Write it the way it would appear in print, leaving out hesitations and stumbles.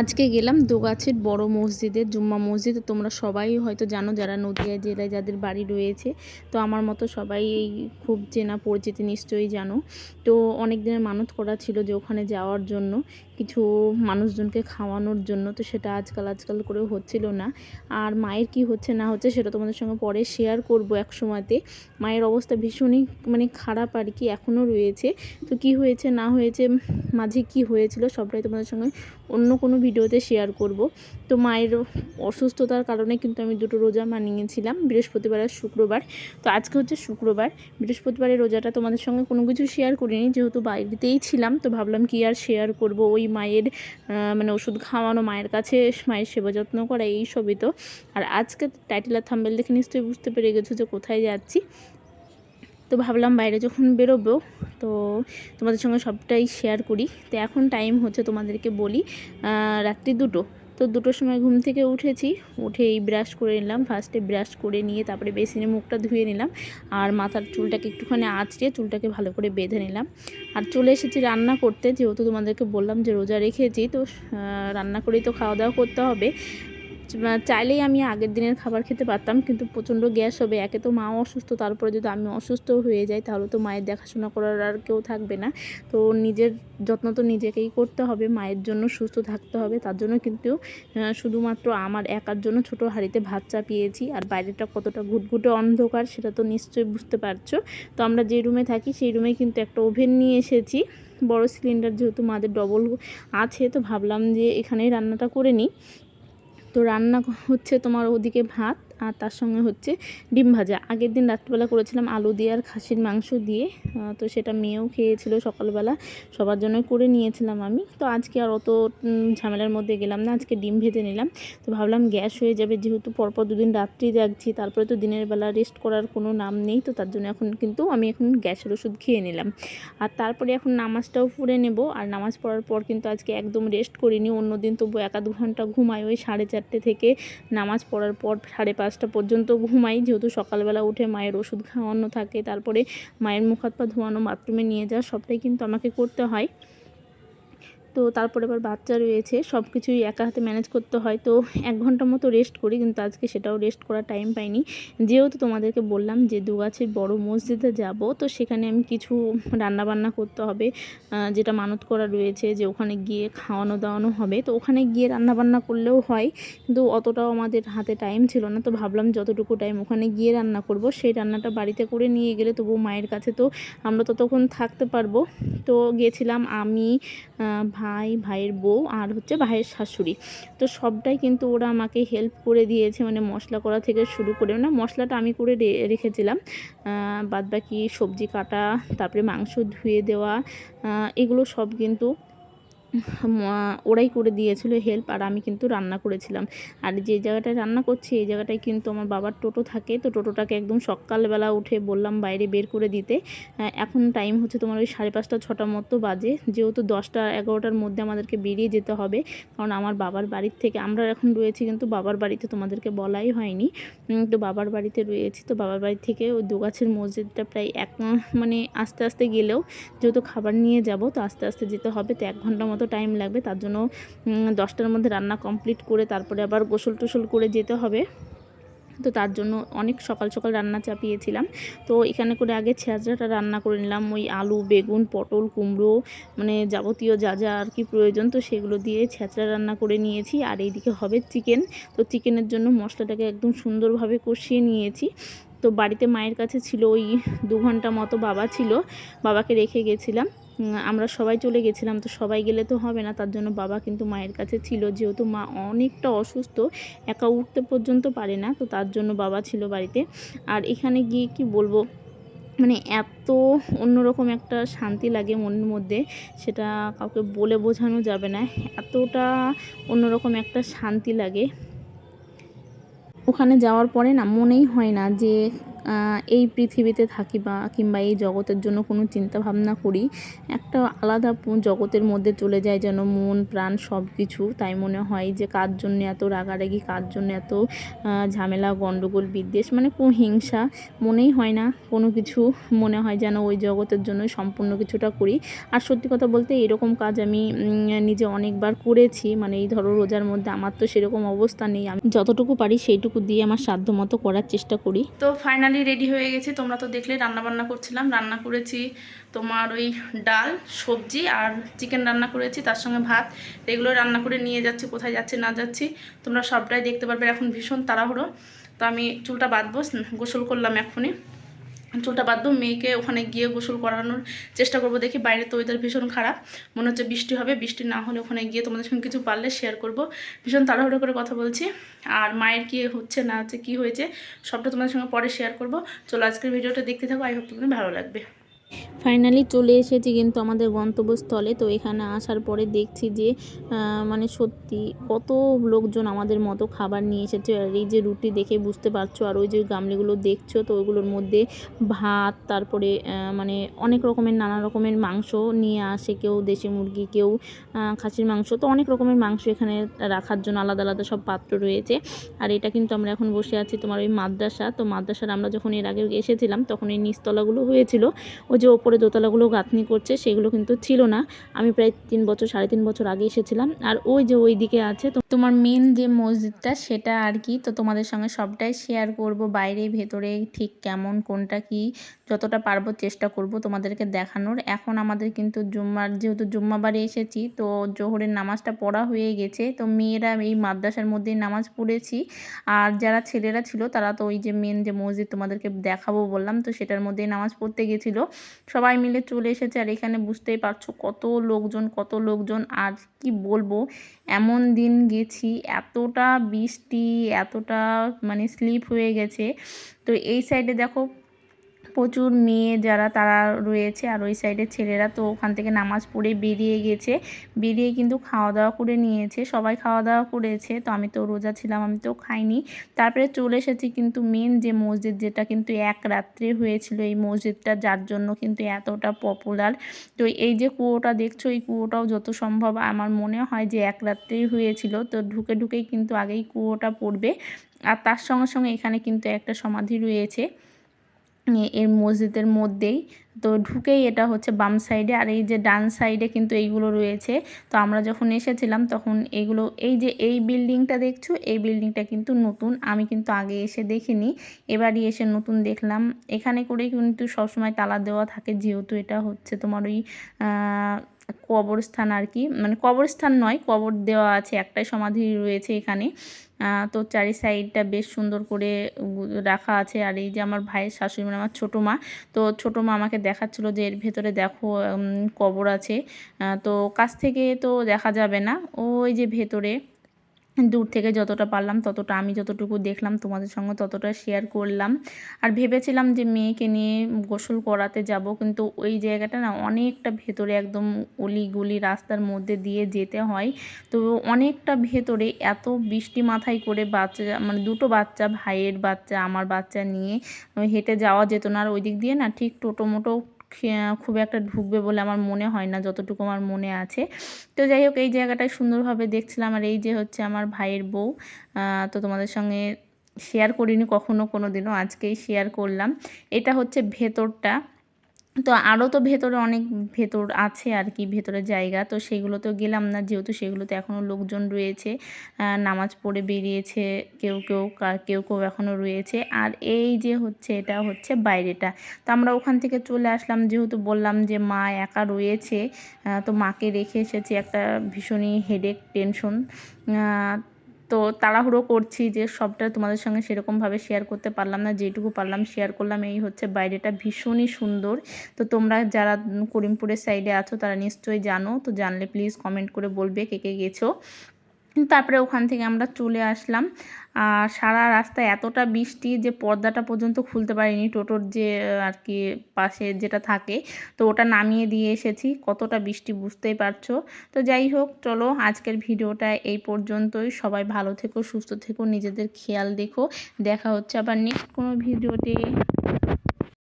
আজকে গেলাম দোগাছির বড় মসজিদে, জুম্মা মসজিদে। তোমরা সবাই হয়তো জানো, যারা নদিয়া জেলায় যাদের বাড়ি রয়েছে। তো আমার মতো সবাই এই খুব চেনা পরিচিতি নিশ্চয়ই জানো। তো অনেক দিনের মানত করা ছিল যে ওখানে যাওয়ার জন্য, কিছু মানুষজনকে খাওয়ানোর জন্য। তো সেটা আজকাল করেও হচ্ছিল না। আর মায়ের কি হচ্ছে না হচ্ছে সেটা তোমাদের সঙ্গে পরে শেয়ার করব এক সময়তে। মায়ের অবস্থা ভীষণই খারাপ আর কি, এখনও রয়েছে। তো কি হয়েছে না হয়েছে, মাঝে কি হয়েছিল সবটাই তোমাদের সঙ্গে অন্য কোনো ভিডিওতে শেয়ার করব। তো মায়ের অসুস্থতার কারণে কিন্তু আমি দুটো রোজা মানিয়েছিলাম, বৃহস্পতিবার আর শুক্রবার। তো আজকে হচ্ছে শুক্রবার, বৃহস্পতিবারের রোজাটা তোমাদের সঙ্গে কোনো কিছু শেয়ার করিনি, যেহেতু বাড়িতেই ছিলাম। তো ভাবলাম কি আর শেয়ার করব, ওই মায়ের ওষুধ খাওয়ানো, মায়ের কাছে মায়ের সেবা যত্ন করা, এই সবই তো। আর আজকে টাইটেল আর থাম্বনেল দেখে নিশ্চয়ই বুঝতে পেরে গেছো যে কোথায় যাচ্ছি। তো ভাবলাম বাইরে যখন বেরোবো তো তোমাদের সঙ্গে সবটাই শেয়ার করি। তো এখন টাইম হচ্ছে, তোমাদেরকে বলি, রাত্রি 2টো। তো 2টোর সময় ঘুম থেকে উঠেছি, উঠেই ব্রাশ করে নিলাম। ফার্স্টে ব্রাশ করে নিয়ে তারপরে বেসিনে মুখটা ধুয়ে নিলাম, আর মাথার চুলটাকে একটুখানি আঁচড়িয়ে চুলটাকে ভালো করে বেঁধে নিলাম। আর চলে এসেছি রান্না করতে, যেহেতু তোমাদেরকে বললাম যে রোজা রেখেছি। তো রান্না করেই তো খাওয়া দাওয়া করতে হবে। চাইলেই আমি আগের দিনের খাবার খেতে পারতাম, কিন্তু প্রচণ্ড গ্যাস হবে। একে তো মাও অসুস্থ, তারপরে যদি আমি অসুস্থ হয়ে যাই তাহলে তো মায়ের দেখাশোনা করার আর কেউ থাকবে না। তো নিজের যত্ন তো নিজেকেই করতে হবে, মায়ের জন্য সুস্থ থাকতে হবে। তার জন্য কিন্তু শুধুমাত্র আমার একার জন্য ছোটো হাঁড়িতে ভাত চাপিয়েছি। আর বাইরেটা কতটা ঘুটঘুটে অন্ধকার সেটা তো নিশ্চয়ই বুঝতে পারছো। তো আমরা যে রুমে থাকি সেই রুমে কিন্তু একটা ওভেন নিয়ে এসেছি, বড় সিলিন্ডার, যেহেতু মাদের ডবল আছে। তো ভাবলাম যে এখানেই রান্নাটা করে নিই। তো রান্না হচ্ছে তোমার ওদিকে ভাত, আর তার সঙ্গে হচ্ছে ডিম ভাজা। আগের দিন রাত্রিবেলা করেছিলাম আলু দিয়ে আর খাসির মাংস দিয়ে। তো সেটা মেয়েও খেয়েছিল সকালবেলা, সবার জন্য করে নিয়েছিলাম আমি। তো আজকে আর অত ঝামেলার মধ্যে গেলাম না, আজকে ডিম ভেজে নিলাম। তো ভাবলাম গ্যাস হয়ে যাবে, যেহেতু পরপর 2 দিন রাত্রি জাগছি, তারপরে তো দিনের বেলা রেস্ট করার কোনো নাম নেই। তো তার জন্য আমি এখন গ্যাসের ওষুধ খেয়ে নিলাম। আর তারপরে এখন নামাজটাও পড়ে নেব। আর নামাজ পড়ার পর কিন্তু আজকে একদম রেস্ট করিনি। অন্যদিন তবু 1-2 ঘন্টা ঘুমাই, ওই 4:30 থেকে নামাজ পড়ার পর 5:30 পর্যন্ত ঘুমাই, যেহেতু সকালবেলা উঠে মায়ের ওষুধ খাওয়ানো থাকে, তারপরে মায়ের মুখ হাত পা ধোয়ানো, বাথরুমে নিয়ে যাওয়া, সবটাই কিন্তু আমাকে করতে হয়। তো তারপরে আবার বাচ্চা রয়েছে, সব কিছুই একা হাতে ম্যানেজ করতে হয়। তো 1 ঘন্টা মতো রেস্ট করি, কিন্তু আজকে সেটাও রেস্ট করার টাইম পাইনি। যেহেতু তোমাদেরকে বললাম যে দুগাছির বড় মসজিদে যাব, তো সেখানে আমি কিছু রান্নাবান্না করতে হবে, যেটা মানত করা রয়েছে যে ওখানে গিয়ে খাওয়ানো দাওয়ানো হবে। তো ওখানে গিয়ে রান্নাবান্না করলেও হয়, কিন্তু অতটাও আমাদের হাতে টাইম ছিল না। তো ভাবলাম যতটুকু টাইম ওখানে গিয়ে রান্না করব, সেই রান্নাটা বাড়িতে করে নিয়ে গেলে তবু মায়ের কাছে তো আমরা ততক্ষণ থাকতে পারবো। তো গিয়েছিলাম আমি, ভাইয়ের বউ, আর হচ্ছে ভাইয়ের শাশুড়ি। তো সবটাই কিন্তু ওরা আমাকে হেল্প করে দিয়েছে, মশলা করা থেকে শুরু করে, মশলাটা আমি করে রেখেছিলাম, বাদবাকি সবজি কাটা, তারপরে মাংস ধুয়ে দেওয়া, এগুলো সব কিন্তু ওরাই করে দিয়েছিল হেল্প। আর আমি কিন্তু রান্না করেছিলাম। আর যে জায়গাটায় রান্না করছি এই জায়গাটায় কিন্তু আমার বাবার টোটো থাকে। তো টোটোটাকে একদম সকালবেলা উঠে বললাম বাইরে বের করে দিতে। এখন টাইম হচ্ছে তোমার ওই 5:30-6টা মতো বাজে, যেহেতু 10টা-11টার মধ্যে আমাদেরকে বেরিয়ে যেতে হবে। কারণ আমার বাবার বাড়ির থেকে, আমরা এখন রয়েছি কিন্তু বাবার বাড়িতে, তোমাদেরকে বলাই হয়নি। তো বাবার বাড়িতে রয়েছি। তো বাবার বাড়ি থেকে ওই দুগাছির মসজিদটা প্রায় আস্তে আস্তে গেলেও, যেহেতু খাবার নিয়ে যাব তো আস্তে আস্তে যেতে হবে। তো 1 ঘন্টা মতো টাইম লাগবে। তার জন্য 10টার মধ্যে রান্না কমপ্লিট করে তারপরে আবার গোসল টোসল করে যেতে হবে। তো তার জন্য অনেক সকাল সকাল রান্না চাপিয়েছিলাম। তো এখানে করে আগে ছেঁচড়াটা রান্না করে নিলাম, ওই আলু, বেগুন, পটল, কুমড়ো, যাবতীয় যা যা আর কি প্রয়োজন, তো সেগুলো দিয়ে ছেঁচড়া রান্না করে নিয়েছি। আর এইদিকে হবে চিকেন। তো চিকেনের জন্য মশলাটাকে একদম সুন্দরভাবে কষিয়ে নিয়েছি। তো বাড়িতে মায়ের কাছে ছিল ওই 2 ঘন্টা মতো বাবা ছিল, বাবাকে রেখে গেছিলাম। আমরা সবাই চলে গেছিলাম, তো সবাই গেলে তো হবে না, তার জন্য বাবা কিন্তু মায়ের কাছে ছিল, যেহেতু মা অনেকটা অসুস্থ, একা উঠতে পর্যন্ত পারে না। তো তার জন্য বাবা ছিল বাড়িতে। আর এখানে গিয়ে কি বলবো, এত অন্যরকম একটা শান্তি লাগে মনের মধ্যে, সেটা কাউকে বলে বোঝানো যাবে না। এতটা অন্যরকম একটা শান্তি লাগে ওখানে যাওয়ার পরে, মনেই হয় না যে এই পৃথিবীতে থাকি বা কিংবা এই জগতের জন্য কোনো চিন্তা ভাবনা করি, একটা আলাদা জগতের মধ্যে চলে যায় যেন মন প্রাণ সব কিছু। তাই মনে হয় যে কার জন্য এত রাগারাগি, কার জন্য এত ঝামেলা গণ্ডগোল বিদ্বেষ, মানে কোনো হিংসা মনেই হয় না কোনো কিছু। মনে হয় যেন ওই জগতের জন্য সম্পূর্ণ কিছুটা করি। আর সত্যি কথা বলতে এরকম কাজ আমি নিজে অনেকবার করেছি। মানে এই ধরো রোজার মধ্যে আমার তো সেরকম অবস্থা নেই, আমি যতটুকু পারি সেইটুকু দিয়ে আমার সাধ্য মতো করার চেষ্টা করি। তো ফাইনালি রেডি হয়ে গেছি, তোমরা তো দেখলে রান্নাবান্না করছিলাম। রান্না করেছি তোমার ওই ডাল, সবজি আর চিকেন রান্না করেছি, তার সঙ্গে ভাত। এগুলো রান্না করে নিয়ে যাচ্ছি, কোথায় যাচ্ছি না যাচ্ছি তোমরা সবটাই দেখতে পারবে। এখন ভীষণ তাড়াহুড়ো, তো আমি চুলটা বাঁধবো, গোসল করলাম এখনই, চুলটা বাঁধবো, মেয়েকে ওখানে গিয়ে গোসল করানোর চেষ্টা করব। দেখি বাইরে তো ওয়েদার ভীষণ খারাপ, মনে হচ্ছে বৃষ্টি হবে, বৃষ্টি না হলে ওখানে গিয়ে তোমাদের সঙ্গে কিছু পারলে শেয়ার করব। ভীষণ তাড়াহুড়ো করে কথা বলছি, আর মায়ের কি হচ্ছে না হচ্ছে কী হয়েছে সবটা তোমাদের সঙ্গে পরে শেয়ার করব। চলো আজকের ভিডিওটা দেখতে থাকো, আই হোপ তোমাদের ভালো লাগবে। ফাইনালি চলে এসেছি কিন্তু আমাদের গন্তব্যস্থলে। তো এখানে আসার পরে দেখছি যে মানে সত্যি কত লোকজন আমাদের মতো খাবার নিয়ে এসেছে। আর এই যে রুটি দেখে বুঝতে পারছো, আর ওই যে গামলিগুলো দেখছো, তো ওইগুলোর মধ্যে ভাত, তারপরে মানে অনেক রকমের নানা রকমের মাংস নিয়ে আসে, কেউ দেশি মুরগি, কেউ খাসির মাংস, তো অনেক রকমের মাংস এখানে রাখার জন্য আলাদা আলাদা সব পাত্র রয়েছে। আর এটা কিন্তু আমরা এখন বসে আছি তোমার ওই মাদ্রাসা। তো মাদ্রাসার আমরা যখন এর আগে এসেছিলাম তখন এই নিচতলাগুলো হয়েছিল, ওই যে ওপরে দোতলাগুলো গাঁথনি করছে সেগুলো কিন্তু ছিল না। আমি প্রায় 3 বছর 3.5 বছর আগে এসেছিলাম। আর ওই যে ওই দিকে আছে তো তোমার মেন যে মসজিদটা, সেটা আর কি। তো তোমাদের সঙ্গে সবটাই শেয়ার করব, বাইরে ভেতরে ঠিক কেমন কোনটা কি যতটা পারবো চেষ্টা করব তোমাদেরকে দেখানোর। এখন আমাদের কিন্তু যেহেতু জুম্মাবারে এসেছি, তো জোহরের নামাজটা পড়া হয়ে গেছে। তো মেয়েরা এই মাদ্রাসার মধ্যেই নামাজ পড়েছি, আর যারা ছেলেরা ছিল তারা তো ওই যে মেন যে মসজিদ তোমাদেরকে দেখাবো বললাম, তো সেটার মধ্যেই নামাজ পড়তে গেছিলো। সবাই মিলে চলে এসেছে, আর এখানে বুঝতেই পারছো কত লোকজন কত লোকজন। আর কি বলবো, এমন দিন গেছি, এতটা বৃষ্টি, এতটা মানে স্লিপ হয়ে গেছে। তো এই সাইডে দেখো প্রচুর মেয়ে যারা তারা রয়েছে, আর ওই সাইডের ছেলেরা তো ওখান থেকে নামাজ পড়ে বেরিয়ে গেছে। বেরিয়ে কিন্তু খাওয়া দাওয়া করে নিয়েছে, সবাই খাওয়া দাওয়া করেছে। তো আমি তো রোজা ছিলাম, আমি তো খাইনি। তারপরে চলে এসেছি কিন্তু মেন যে মসজিদ, যেটা কিন্তু এক রাত্রে হয়েছিল এই মসজিদটা, যার জন্য কিন্তু এতটা পপুলার। তো এই যে কুয়োটা দেখছো, এই কুয়োটাও যত সম্ভব আমার মনে হয় যে এক রাত্রেই হয়েছিল। তো ঢুকে ঢুকেই কিন্তু আগেই কুয়োটা পড়বে। আর তার সঙ্গে সঙ্গে এখানে কিন্তু একটা সমাধি রয়েছে এর মসজিদের মধ্যেই। তো ঢুকেই এটা হচ্ছে বাম সাইডে, আর এই যে ডান সাইডে কিন্তু এইগুলো রয়েছে। তো আমরা যখন এসেছিলাম তখন এইগুলো, এই যে এই বিল্ডিংটা দেখছো, এই বিল্ডিংটা কিন্তু নতুন, আমি কিন্তু আগে এসে দেখিনি, এবারই এসে নতুন দেখলাম। এখানে করেই কিন্তু সবসময় তালা দেওয়া থাকে, যেহেতু এটা হচ্ছে তোমার ওই কবরস্থান আর কি, মানে কবরস্থান নয়, কবর দেওয়া আছে, একটাই সমাধি রয়েছে এখানে। তো চারি সাইডটা বেশ সুন্দর করে রাখা আছে। আর এই যে আমার ভাইয়ের শাশুড়ি, মানে আমার ছোটো মা, তো ছোটো মা আমাকে দেখাচ্ছিলো যে এর ভেতরে দেখো কবর আছে। তো কাছ থেকে তো দেখা যাবে না, ওই যে ভেতরে দূর থেকে যতটা পারলাম ততটা, আমি যতটুকু দেখলাম তোমাদের সঙ্গে ততটা শেয়ার করলাম। আর ভেবেছিলাম যে মেয়েকে নিয়ে গোসল করাতে যাব, কিন্তু ওই জায়গাটা না অনেকটা ভেতরে, একদম অলিগলি রাস্তার মধ্যে দিয়ে যেতে হয়। তো অনেকটা ভেতরে, এত বৃষ্টি মাথায় করে বাচ্চা, মানে দুটো বাচ্চা, ভাইয়ের বাচ্চা আমার বাচ্চা নিয়ে হেঁটে যাওয়া যেত না। আর ওই দিক দিয়ে না ঠিক টোটো মোটো খুব একটা ঢুকবে বলে আমার মনে হয় না, যতটুকু আমার মনে আছে। তো যাই হোক, এই জায়গাটায় সুন্দরভাবে দেখছিলাম। আর এই যে হচ্ছে আমার ভাইয়ের বউ, তো তোমাদের সঙ্গে শেয়ার করিনি কখনো কোনো দিনও, আজকেই শেয়ার করলাম। এটা হচ্ছে ভেতরটা। তো আরও তো ভেতরে অনেক ভেতর আছে আর কি, ভেতরের জায়গা, তো সেগুলোতেও গেলাম না, যেহেতু সেগুলোতে এখনও লোকজন রয়েছে, নামাজ পড়ে বেরিয়েছে কেউ কেউ, কেউ কেউ এখনও রয়েছে। আর এই যে হচ্ছে এটা হচ্ছে বাইরেটা। তো আমরা ওখান থেকে চলে আসলাম, যেহেতু বললাম যে মা একা রয়েছে, তো মাকে রেখে এসেছি, একটা ভীষণই হেডেক টেনশন। তো তাড়াহুড়ো করছি যে সবটা তোমাদের সঙ্গে সেরকমভাবে শেয়ার করতে পারলাম না, যেটুকু পারলাম শেয়ার করলাম। এই হচ্ছে বাইরেটা, ভীষণই সুন্দর। তো তোমরা যারা করিমপুরের সাইডে আছো তারা নিশ্চয়ই জানো, তো জানলে প্লিজ কমেন্ট করে বলবে কে কে গেছো। তারপরে ওখান থেকে আমরা চলে আসলাম। আর সারা রাস্তায় এতটা বৃষ্টি যে পর্দাটা পর্যন্ত খুলতে পারিনি, টোটোর যে আর কি পাশে যেটা থাকে, তো ওটা নামিয়ে দিয়ে এসেছি। কতটা বৃষ্টি বুঝতেই পারছো। তো যাই হোক, চলো আজকের ভিডিওটা এই পর্যন্তই। সবাই ভালো থেকো, সুস্থ থেকো, নিজেদের খেয়াল দেখো। দেখা হচ্ছে আবার নেক্সট কোনো ভিডিওতে।